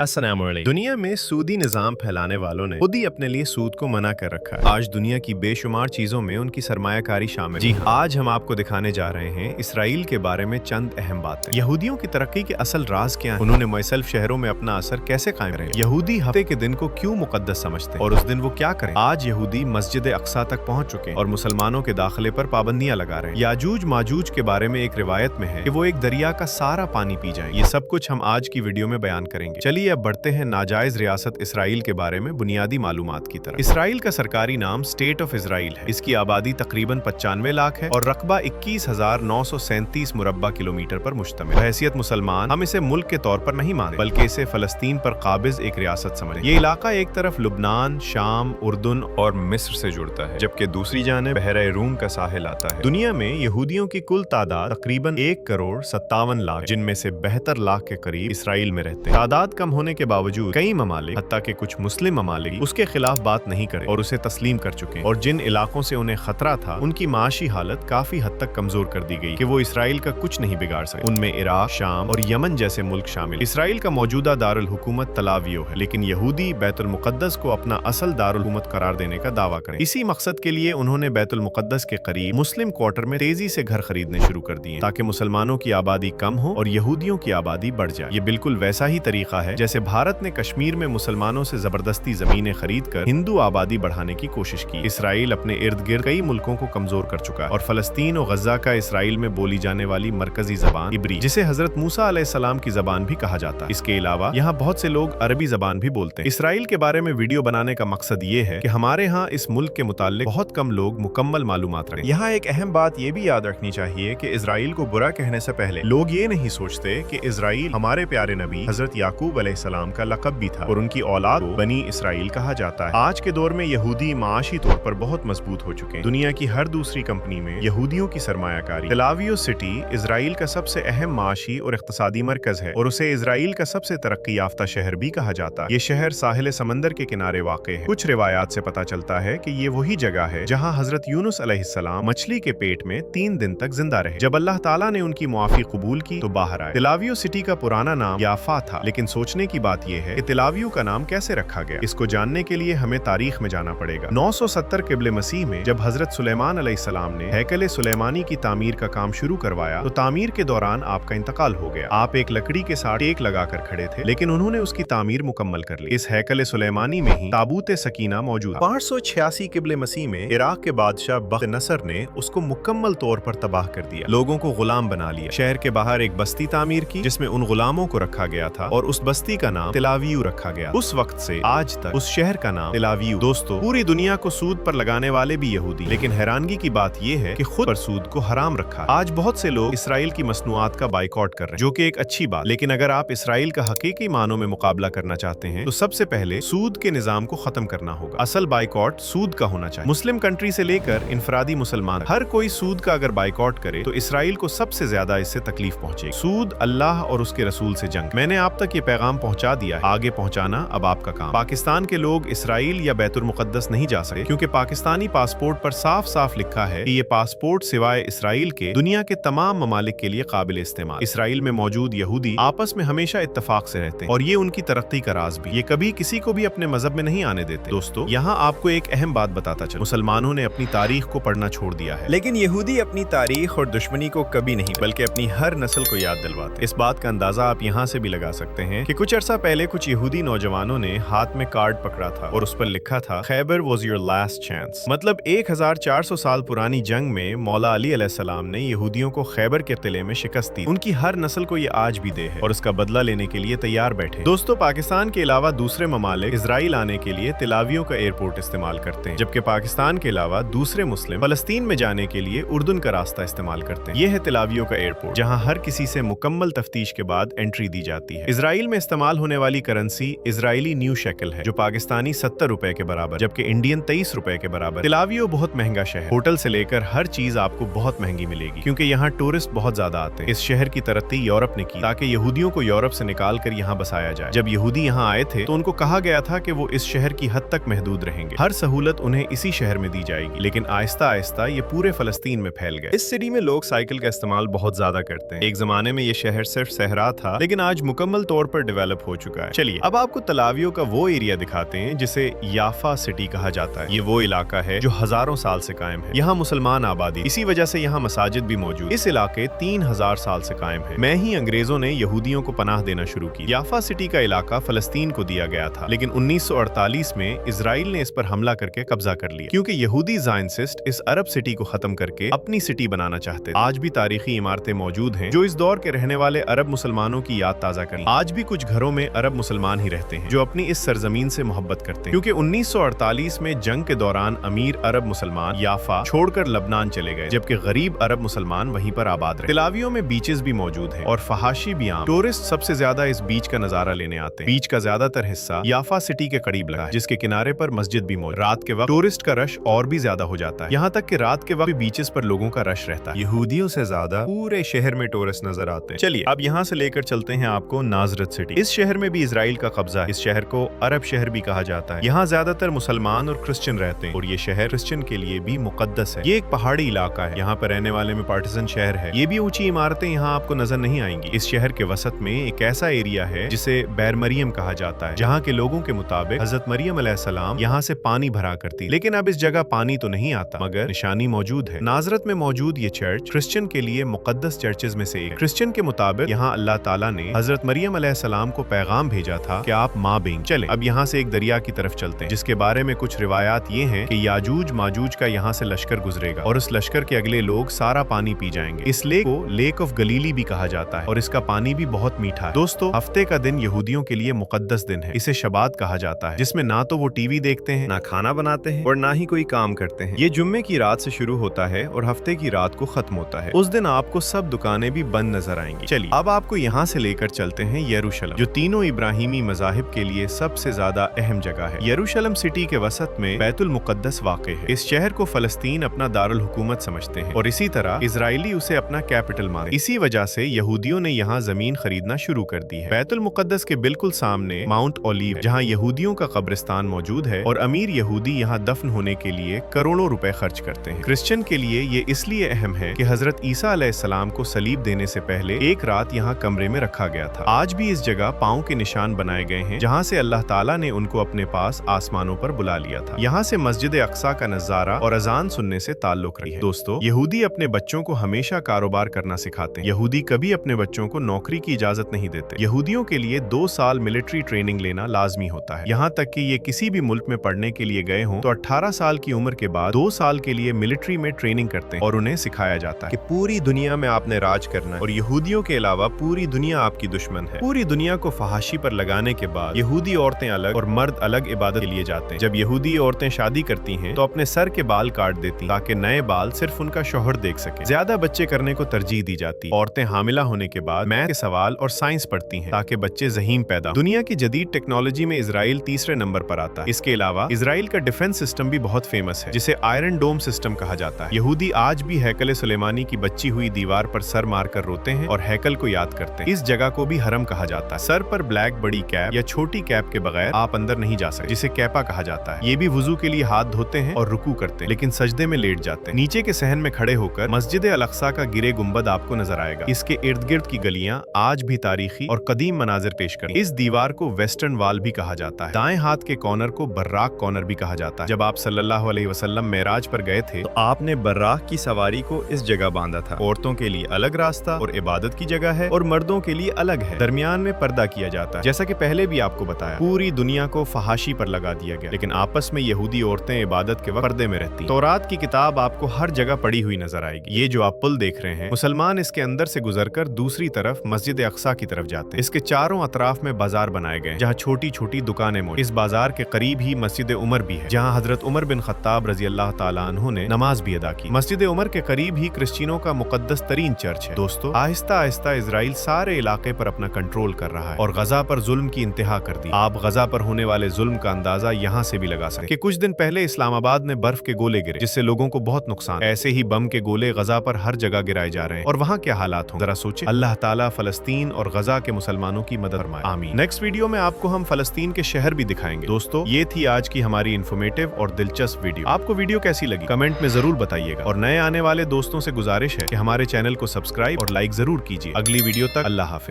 अस्सलाम वालेकुम। दुनिया में सूदी निजाम फैलाने वालों ने खुद ही अपने लिए सूद को मना कर रखा है। आज दुनिया की बेशुमार चीजों में उनकी सरमायाकारी शामिल है। जी हाँ, आज हम आपको दिखाने जा रहे हैं इसराइल के बारे में चंद अहम बातें। यहूदियों की तरक्की के असल राज क्या है, उन्होंने मुसल्फ शहरों में अपना असर कैसे कायम रहे, यहूदी हफ्ते के दिन को क्यों मुकद्दस समझते हैं और उस दिन वो क्या करें। आज यहूदी मस्जिद अक्सा तक पहुंच चुके हैं और मुसलमानों के दाखिले पर पाबंदियां लगा रहे हैं। याजूज माजूज के बारे में एक रिवायत में है कि वो एक दरिया का सारा पानी पी जाए। ये सब कुछ हम आज की वीडियो में बयान करेंगे। चलिए अब बढ़ते हैं नाजायज रियासत इसराइल के बारे में बुनियादी मालूमात की तरफ। इसराइल का सरकारी नाम स्टेट ऑफ इसराइल है। इसकी आबादी तकरीबन 95 लाख है और रकबा 21,937 मुरब्बा किलोमीटर पर मुश्तमिल। बहैसियत मुसलमान हम इसे मुल्क के तौर पर नहीं मानते, बल्कि इसे फलस्तीन पर काबिज एक रियासत समझें। ये इलाका एक तरफ लुबनान, शाम, उर्दुन और मिस्र से जुड़ता है, जबकि दूसरी जानिब बहरा रूम का साहिल आता है। दुनिया में यहूदियों की कुल तादाद तकरीबन 1,57 लाख, जिनमें से 72 लाख के करीब इसराइल में रहते हैं। तादाद कम होने के बावजूद कई ममालिक, हत्ता के कुछ मुस्लिम ममालिक, उसके खिलाफ बात नहीं करे और उसे तस्लीम कर चुके हैं। और जिन इलाकों से उन्हें खतरा था, उनकी माशी हालत काफी हद तक कमजोर कर दी गई कि वो इसराइल का कुछ नहीं बिगाड़ सके। उनमें इराक, शाम और यमन जैसे मुल्क शामिल। इसराइल का मौजूदा दारुल हुकूमत तल अवीव है, लेकिन यहूदी बैतुल मुकद्दस को अपना असल दारुल हुकूमत करार देने का दावा करें। इसी मकसद के लिए उन्होंने बैतुल मुकद्दस के करीब मुस्लिम क्वार्टर में तेजी से घर खरीदने शुरू कर दिए ताकि मुसलमानों की आबादी कम हो और यहूदियों की आबादी बढ़ जाए। ये बिल्कुल वैसा ही तरीका है जैसे भारत ने कश्मीर में मुसलमानों से जबरदस्ती जमीनें खरीद कर हिंदू आबादी बढ़ाने की कोशिश की। इसराइल अपने इर्द गिर्द कई मुल्कों को कमजोर कर चुका है और फलस्तीन और गजा का इसराइल में बोली जाने वाली मरकजी जबान इब्री, जिसे हजरत मूसा अलैहिस्सलाम की जबान भी कहा जाता है। इसके अलावा यहाँ बहुत से लोग अरबी जबान भी बोलते हैं। इसराइल के बारे में वीडियो बनाने का मकसद ये है कि हमारे यहाँ इस मुल्क के मुताल्लिक बहुत कम लोग मुकम्मल मालूमात रखें। यहाँ एक अहम बात ये भी याद रखनी चाहिए कि इसराइल को बुरा कहने से पहले लोग ये नहीं सोचते कि इसराइल हमारे प्यारे नबी हजरत याकूब अलैहिस्सलाम का लक़ब भी था और उनकी औलाद को बनी इसराइल कहा जाता है। आज के दौर में यहूदी माशी तौर पर बहुत मजबूत हो चुके हैं। दुनिया की हर दूसरी कंपनी में यहूदियों की सरमायाकारी। तेल अवीव सिटी इसराइल का सबसे अहम माशी और इक्तिसादी मरकज है और उसे इसराइल का सबसे तरक्की याफ्ता शहर भी कहा जाता है। ये शहर साहिल समंदर के किनारे वाक़ है। कुछ रिवायात से पता चलता है कि ये वही जगह है जहाँ हजरत यूनुस अलैहिस्सलाम मछली के पेट में 3 दिन तक जिंदा रहे। जब अल्लाह ताला ने उनकी मुआफी कबूल की तो बाहर आए। तेल अवीव सिटी का पुराना नाम याफा था, लेकिन सोचने की बात यह है कि तेल अवीव का नाम कैसे रखा गया। इसको जानने के लिए हमें तारीख में जाना पड़ेगा। 970 क़िब्ले मसीह में जब हजरत सुलेमान अलैहिस्सलाम ने हैकल सुलेमानी की तामीर का काम शुरू करवाया तो तामीर के दौरान आपका इंतकाल हो गया। आप एक लकड़ी के साथ टेक लगाकर खड़े थे, लेकिन उन्होंने उसकी तामीर मुकम्मल कर ली। इस हैकल सुलेमानी में ही ताबूत सकीना मौजूद। 586 क़िब्ले मसीह में इराक के बादशाह बख्त नसर ने उसको मुकम्मल तौर पर तबाह कर दिया, लोगों को गुलाम बना लिया। शहर के बाहर एक बस्ती तामीर की जिसमें उन गुलामों को रखा गया था और उस बस्ती का नाम तेल अवीव रखा गया। उस वक्त से आज तक उस शहर का नाम तेल अवीव। दोस्तों, पूरी दुनिया को सूद पर लगाने वाले भी यहूदी, लेकिन हैरानगी की बात यह है कि खुद पर सूद को हराम रखा। आज बहुत से लोग इसराइल की मसनूआत का बाइकआउट कर रहे हैं, जो कि एक अच्छी बात, लेकिन अगर आप इसराइल का हकीकी मानों में मुकाबला करना चाहते हैं तो सबसे पहले सूद के निजाम को खत्म करना होगा। असल बाइकआउट सूद का होना चाहिए। मुस्लिम कंट्री से लेकर इनफरादी मुसलमान, हर कोई सूद का अगर बाइकआउट करे तो इसराइल को सबसे ज्यादा इससे तकलीफ पहुंचेगी। सूद अल्लाह और उसके रसूल से जंग। मैंने आप तक ये पैगाम पहुंचा दिया है, आगे पहुंचाना अब आपका काम। पाकिस्तान के लोग इसराइल या बैतुल मुकद्दस नहीं जा सके क्योंकि पाकिस्तानी पासपोर्ट पर साफ साफ लिखा है कि ये पासपोर्ट सिवाय इसराइल के दुनिया के तमाम ममालिक के लिए काबिल इस्तेमाल। इसराइल में मौजूद यहूदी आपस में हमेशा इत्तफाक से रहते हैं और ये उनकी तरक्की का राज भी। ये कभी किसी को भी अपने मजहब में नहीं आने देते। दोस्तों, यहाँ आपको एक अहम बात बताता चलूं, मुसलमानों ने अपनी तारीख को पढ़ना छोड़ दिया है, लेकिन यहूदी अपनी तारीख और दुश्मनी को कभी नहीं बल्कि अपनी हर नस्ल को याद दिलवाते। इस बात का अंदाजा आप यहाँ से भी लगा सकते हैं कि कुछ अरसा पहले कुछ यहूदी नौजवानों ने हाथ में कार्ड पकड़ा था और उस पर लिखा था Khyber was your last chance. मतलब 1400 साल पुरानी जंग में मौला अली अलैहिस्सलाम ने यहूदियों को खैबर के किले में शिकस्त दी। उनकी हर नस्ल को ये आज भी दे है और उसका बदला लेने के लिए तैयार बैठे। दोस्तों, पाकिस्तान के अलावा दूसरे ममालिक इसराइल आने के लिए तेल अवीव का एयरपोर्ट इस्तेमाल करते हैं, जबकि पाकिस्तान के अलावा दूसरे मुस्लिम फलस्तीन में जाने के लिए उर्दुन का रास्ता इस्तेमाल करते हैं। यह है तेल अवीव का एयरपोर्ट, जहाँ हर किसी से मुकम्मल तफ्तीश के बाद एंट्री दी जाती है। इसराइल में इस्तेमाल होने वाली करेंसी इजरायली न्यू शेकल है, जो पाकिस्तानी 70 रुपए के बराबर, जबकि इंडियन 23 रुपए के बराबर। तेल अवीव बहुत महंगा शहर, होटल से लेकर हर चीज आपको बहुत महंगी मिलेगी क्योंकि यहाँ टूरिस्ट बहुत ज्यादा आते हैं। इस शहर की तरक्की यूरोप ने की ताकि यहूदियों को यूरोप से निकाल कर यहाँ बसाया जाए। जब यहूदी यहाँ आए थे तो उनको कहा गया था कि वो इस शहर की हद तक महदूद रहेंगे, हर सहूलत उन्हें इसी शहर में दी जाएगी, लेकिन आहिस्ता आहिस्ता ये पूरे फलस्तीन में फैल गए। इस सिटी में लोग साइकिल का इस्तेमाल बहुत ज्यादा करते हैं। एक जमाने में ये शहर सिर्फ सहरा था, लेकिन आज मुकम्मल तौर पर डेवलप डेवलप हो चुका है। चलिए अब आपको तलावियों का वो एरिया दिखाते हैं जिसे याफा सिटी कहा जाता है। ये वो इलाका है जो हजारों साल से कायम है। यहाँ मुसलमान आबादी, इसी वजह से यहाँ मसाजिद भी मौजूद। इस इलाके 3000 साल से कायम है। मैं ही अंग्रेजों ने यहूदियों को पनाह देना शुरू की। याफा सिटी का इलाका फलस्तीन को दिया गया था, लेकिन 1948 में इजराइल ने इस पर हमला करके कब्जा कर लिया, क्योंकि यहूदी ज़ायनिस्ट इस अरब सिटी को खत्म करके अपनी सिटी बनाना चाहते थे। आज भी तारीखी इमारतें मौजूद हैं जो इस दौर के रहने वाले अरब मुसलमानों की याद ताजा करें। आज भी कुछ घरों में अरब मुसलमान ही रहते हैं जो अपनी इस सरजमीन से मोहब्बत करते हैं, क्योंकि 1948 में जंग के दौरान अमीर अरब मुसलमान याफा छोड़कर लबनान चले गए, जबकि गरीब अरब मुसलमान वहीं पर आबाद रहे। तिलावियों में बीचेस भी मौजूद हैं और फहाशी भी आम। टूरिस्ट सबसे ज्यादा इस बीच का नजारा लेने आते हैं। बीच का ज्यादातर हिस्सा याफा सिटी के करीब लगा है, जिसके किनारे पर मस्जिद भी मौजूद। रात के वक्त टूरिस्ट का रश और भी ज्यादा हो जाता है, यहाँ तक कि रात के वक्त भी बीचेस पर लोगों का रश रहता है। यहूदियों से ज्यादा पूरे शहर में टूरिस्ट नजर आते हैं। चलिए अब यहाँ से लेकर चलते हैं आपको नाजरत सिटी। इस शहर में भी इजराइल का कब्जा है। इस शहर को अरब शहर भी कहा जाता है। यहाँ ज्यादातर मुसलमान और क्रिश्चियन रहते हैं और ये शहर क्रिश्चियन के लिए भी मुकद्दस है। ये एक पहाड़ी इलाका है। यहाँ पर रहने वाले में पार्टिजन शहर है। ये भी ऊंची इमारतें यहाँ आपको नजर नहीं आएंगी। इस शहर के वसत में एक ऐसा एरिया है जिसे बैर मरियम कहा जाता है, जहाँ के लोगों के मुताबिक हजरत मरियम अलैहिस्सलाम यहाँ से पानी भरा करती। लेकिन अब इस जगह पानी तो नहीं आता, मगर निशानी मौजूद है। नाजरत में मौजूद ये चर्च क्रिश्चियन के लिए मुकद्दस चर्चेज में से एक। क्रिश्चियन के मुताबिक यहाँ अल्लाह ताला ने हजरत मरियम अलैहिस्सलाम को पैगाम भेजा था कि आप माँ बेंग। चले अब यहाँ से एक दरिया की तरफ चलते हैं, जिसके बारे में कुछ रिवायात ये हैं कि याजूज माजूज का यहाँ से लश्कर गुजरेगा और उस लश्कर के अगले लोग सारा पानी पी जाएंगे। इस लेक को लेक ऑफ गलीली भी कहा जाता है और इसका पानी भी बहुत मीठा है। दोस्तों, हफ्ते का दिन यहूदियों के लिए मुकद्दस दिन है। इसे शबात कहा जाता है, जिसमें ना तो वो टीवी देखते हैं, ना खाना बनाते हैं और ना ही कोई काम करते हैं। ये जुम्मे की रात से शुरू होता है और हफ्ते की रात को खत्म होता है। उस दिन आपको सब दुकानें भी बंद नजर आएंगी। चलिए अब आपको यहाँ से लेकर चलते हैं यरूशलेम, जो तीनों इब्राहिमी मज़ाहिब के लिए सबसे ज्यादा अहम जगह है। यरूशलेम सिटी के वसत में बैतुल मुकद्दस वाक़ है। इस शहर को फलस्तीन अपना दारुल हुकूमत समझते हैं और इसी तरह इजरायली उसे अपना कैपिटल मानते। इसी वजह से यहूदियों ने यहाँ जमीन खरीदना शुरू कर दी है। बैतुल मुकद्दस के बिल्कुल सामने माउंट ओलीव, जहाँ यहूदियों का कब्रिस्तान मौजूद है और अमीर यहूदी यहाँ दफन होने के लिए करोड़ों रुपए खर्च करते हैं। क्रिश्चियन के लिए ये इसलिए अहम है कि हजरत ईसा अलैहिस्सलाम को सलीब देने से पहले एक रात यहाँ कमरे में रखा गया था। आज भी इस जगह पांव के निशान बनाए गए हैं, जहाँ से अल्लाह ताला ने उनको अपने पास आसमानों पर बुला लिया था। यहाँ से मस्जिद अक्सा का नजारा और अजान सुनने से ताल्लुक रही है। दोस्तों, यहूदी अपने बच्चों को हमेशा कारोबार करना सिखाते हैं। यहूदी कभी अपने बच्चों को नौकरी की इजाजत नहीं देते। यहूदियों के लिए 2 साल मिलिट्री ट्रेनिंग लेना लाजमी होता है। यहाँ तक कि ये किसी भी मुल्क में पढ़ने के लिए गए हों तो 18 साल की उम्र के बाद 2 साल के लिए मिलिट्री में ट्रेनिंग करते हैं और उन्हें सिखाया जाता है कि पूरी दुनिया में आपने राज करना है और यहूदियों के अलावा पूरी दुनिया आपकी दुश्मन है। पूरी दुनिया को फहाशी पर लगाने के बाद यहूदी औरतें अलग और मर्द अलग इबादत के लिए जाते हैं। जब यहूदी औरतें शादी करती हैं तो अपने सर के बाल काट देती ताकि नए बाल सिर्फ उनका शौहर देख सके। ज्यादा बच्चे करने को तरजीह दी जाती। औरतें हामिला होने के बाद मैथ के सवाल और साइंस पढ़ती हैं ताकि बच्चे ज़हीम पैदा। दुनिया की जदीद टेक्नोलॉजी में इजराइल तीसरे नंबर पर आता है। इसके अलावा इजराइल का डिफेंस सिस्टम भी बहुत फेमस है, जिसे आयरन डोम सिस्टम कहा जाता है। यहूदी आज भी हैकल सुलेमानी की बच्ची हुई दीवार पर सर मारकर रोते हैं और हैकल को याद करते हैं। इस जगह को भी हरम कहा जाता है। सर पर ब्लैक बड़ी कैप या छोटी कैप के बगैर आप अंदर नहीं जा सकते, जिसे कैपा कहा जाता है। ये भी वुजू के लिए हाथ धोते हैं और रुकू करते हैं, लेकिन सजदे में लेट जाते हैं। नीचे के सहन में खड़े होकर मस्जिद अल अक्सा का गिरे गुंबद आपको नजर आएगा। इसके इर्द गिर्द की गलियां आज भी तारीखी और कदीम मनाजिर पेश करती हैं। इस दीवार को वेस्टर्न वाल भी कहा जाता है। दाएं हाथ के कॉर्नर को बर्राक कॉर्नर भी कहा जाता है। जब आप सल्लल्लाहु अलैहि वसल्लम मेराज पर गए थे तो आपने बर्राक की सवारी को इस जगह बांधा था। औरतों के लिए अलग रास्ता और इबादत की जगह है और मर्दों के लिए अलग है। दरमियान में पर्दा किया जाता है। जैसा कि पहले भी आपको बताया, पूरी दुनिया को फहाशी पर लगा दिया गया, लेकिन आपस में यहूदी औरतें इबादत के वक्त पर्दे में रहती। तौरात की किताब आपको हर जगह पड़ी हुई नजर आएगी। ये जो आप पुल देख रहे हैं, मुसलमान इसके अंदर से गुजरकर दूसरी तरफ मस्जिद अक्सा की तरफ जाते हैं। इसके चारों अतराफ में बाजार बनाए गए, जहाँ छोटी छोटी दुकानें मौजूद। इस बाजार के करीब ही मस्जिद उमर भी है, जहाँ हजरत उमर बिन खत्ताब रजी अल्लाह ताला अन्हु ने नमाज भी अदा की। मस्जिद उमर के करीब ही क्रिश्चियनों का मुकद्दस तरीन चर्च है। दोस्तों, आहिस्ता आहिस्ता इजराइल सारे इलाके पर अपना कंट्रोल कर रहा है और गजा पर जुल्म की इंतहा कर दी। आप गजा पर होने वाले जुल्म का अंदाजा यहाँ से भी लगा सकते कि कुछ दिन पहले इस्लामाबाद में बर्फ के गोले गिरे, जिससे लोगों को बहुत नुकसान। ऐसे ही बम के गोले गजा पर हर जगह गिराए जा रहे हैं और वहाँ क्या हालात हों, जरा सोचिए। अल्लाह ताला फलस्तीन और गजा के मुसलमानों की मदद फरमाए, आमीन। नेक्स्ट वीडियो में आपको हम फलस्तीन के शहर भी दिखाएंगे। दोस्तों, ये थी आज की हमारी इन्फॉर्मेटिव और दिलचस्प वीडियो। आपको वीडियो कैसी लगी कमेंट में जरूर बताइएगा और नए आने वाले दोस्तों से गुजारिश है कि हमारे चैनल को सब्सक्राइब और लाइक जरूर कीजिए। अगली वीडियो तक अल्लाह हाफिज।